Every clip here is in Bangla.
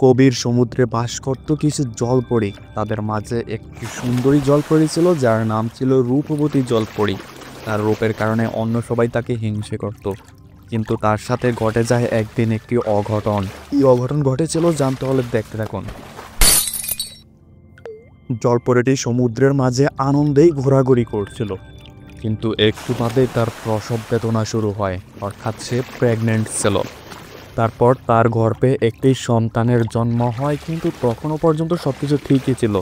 কবির সমুদ্রে বাস করত কিছু জলপরী। তাদের মাঝে একটি সুন্দরী জলপরী ছিল যার নাম ছিল রূপবতী জলপরী। তার রূপের কারণে অন্য সবাই তাকে হিংসে করত। কিন্তু তার সাথে ঘটে যায় একদিন একটি অঘটন। কি অঘটন ঘটেছিল জানতে হলে দেখতে থাকুন। জলপরীটি সমুদ্রের মাঝে আনন্দেই ঘোরাঘুরি করছিল, কিন্তু একটু বাদে তার প্রসব বেদনা শুরু হয়, অর্থাৎ সে প্রেগনেন্ট ছিল। তারপর তার গর্ভে একটি সন্তানের জন্ম হয়, কিন্তু তখনও পর্যন্ত সবকিছু ঠিকই ছিল।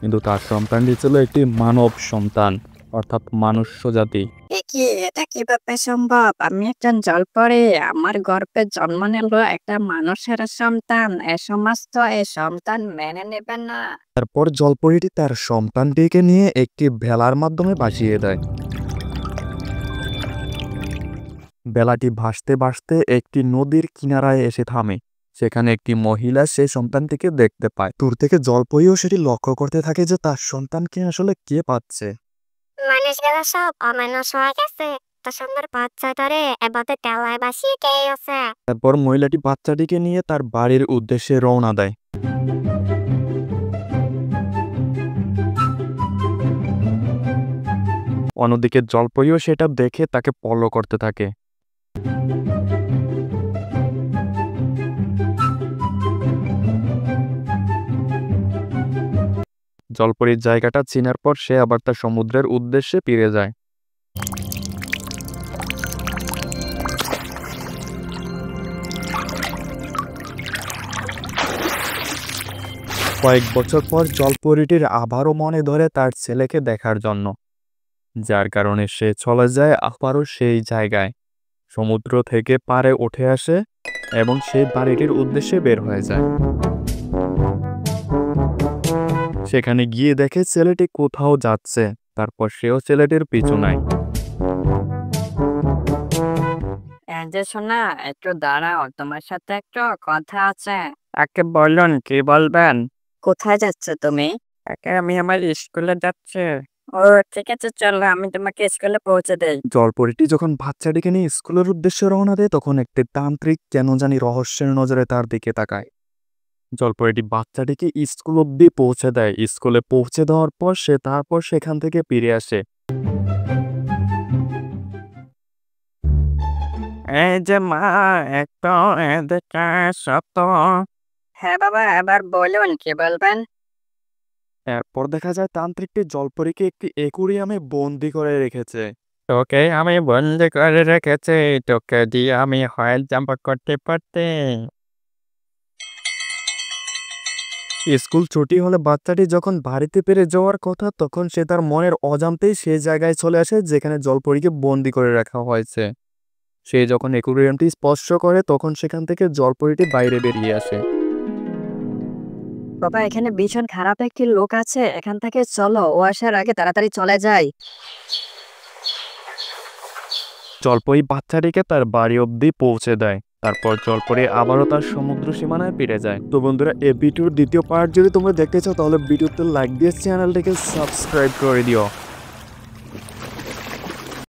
কিন্তু তার সন্তানটি ছিল একটি মানব সন্তান, অর্থাৎ মনুষ্য জাতি। এটা কিভাবে সম্ভব? আমি একজন জলপরি, আমার গর্ভে জন্ম নিল একটা মানুষের সন্তান। এ সমাজ তো এই সন্তান মেনে নেবে না। তারপর জলপরীটি তার সন্তানটিকে নিয়ে একটি ভেলার মাধ্যমে ভাসিয়ে দেয়। বেলাটি ভাসতে ভাসতে একটি নদীর কিনারায় এসে থামে। সেখানে একটি মহিলা সেই সন্তানটিকে দেখতে পায়। দূর থেকে জলপরীও সেটি লক্ষ্য করতে থাকে যে তার সন্তানকে আসলে কে পাচ্ছে। মানুষগুলো সব অমানুষ হয়ে গেছে। এত সুন্দর বাচ্চাটারে এভাবে তেলায় বাসিয়ে কে আছে? তারপর মহিলাটি বাচ্চাটিকে নিয়ে তার বাড়ির উদ্দেশ্যে রওনা দেয়। অন্যদিকে জলপরীও সেটা দেখে তাকে ফলো করতে থাকে। জলপরীর জায়গাটা চেনার পর সে আবার তার সমুদ্রের উদ্দেশ্যে ফিরে যায়। কয়েক বছর পর জলপরীটির আবারও মনে ধরে তার ছেলেকে দেখার জন্য, যার কারণে সে চলে যায় আবারও সেই জায়গায়। সমুদ্র থেকে পাড়ে উঠে আসে এবং সেই বাড়িটির উদ্দেশ্যে বের হয়ে যায়। সেখানে গিয়ে দেখে ছেলেটি কোথাও যাচ্ছে। তারপর সেও ছেলেটির পিছু নেয়। এই যে শোনা, একটু দাঁড়াও, তোমার সাথে একটু কথা আছে। তাকে বলুন, কি বলবেন? কোথায় যাচ্ছ তুমি? আমি আমার স্কুলে যাচ্ছি। ও ঠিক আছে, চলো আমি তোমাকে স্কুলে পৌঁছে দেই। জলপরীটি যখন বাচ্চাটিকে নিয়ে স্কুলের উদ্দেশ্যে রওনা দেয়, তখন একটি তান্ত্রিক কেন জানি রহস্যের নজরে তার দিকে তাকায়। জলপরীটি বাচ্চাটিকে স্কুল অব্দি পৌঁছে দেয়। স্কুলে পৌঁছে দেওয়ার পর সে তারপর সেখান থেকে ফিরে আসে। এই যে মা, একটু এদিকে এসো তো। হ্যাঁ বাবা, এবার বলুন কি বলবেন। এরপর দেখা যায় তান্ত্রিকটি জলপরীকে একটি অ্যাকুরিয়ামে বন্দি করে রেখেছে। তোকে আমি বন্দি করে রেখেছি, তোকে দিয়ে আমি হয়েল জাম্প করতে পারতে। স্কুল ছুটি হলে বাচ্চাটি যখন বাড়িতে ফিরে যাওয়ার কথা, তখন সে তার মনের অজান্তেই সেই জায়গায় চলে আসে যেখানে জলপরীকে বন্দি করে রাখা হয়েছে। সে যখন অ্যাকুরিয়ামটি স্পর্শ করে, তখন সেখান থেকে জলপরীটি বাইরে বেরিয়ে আসে। বাবা, এখানে ভীষণ খারাপ একটি লোক আছে, এখান থেকে চলো, ও আসার আগে তাড়াতাড়ি চলে যাই। জলপরী বাচ্চাটিকে তার বাড়ি অবধি পৌঁছে দেয়। তারপর জলপরী আবারও তার সমুদ্র সীমানায় ফিরে যায়। তো বন্ধুরা, এই ভিডিওর দ্বিতীয় পার্ট যদি তোমরা দেখতে চাও, তাহলে ভিডিওতে লাইক দিয়ে চ্যানেলটিকে সাবস্ক্রাইব করে দিও।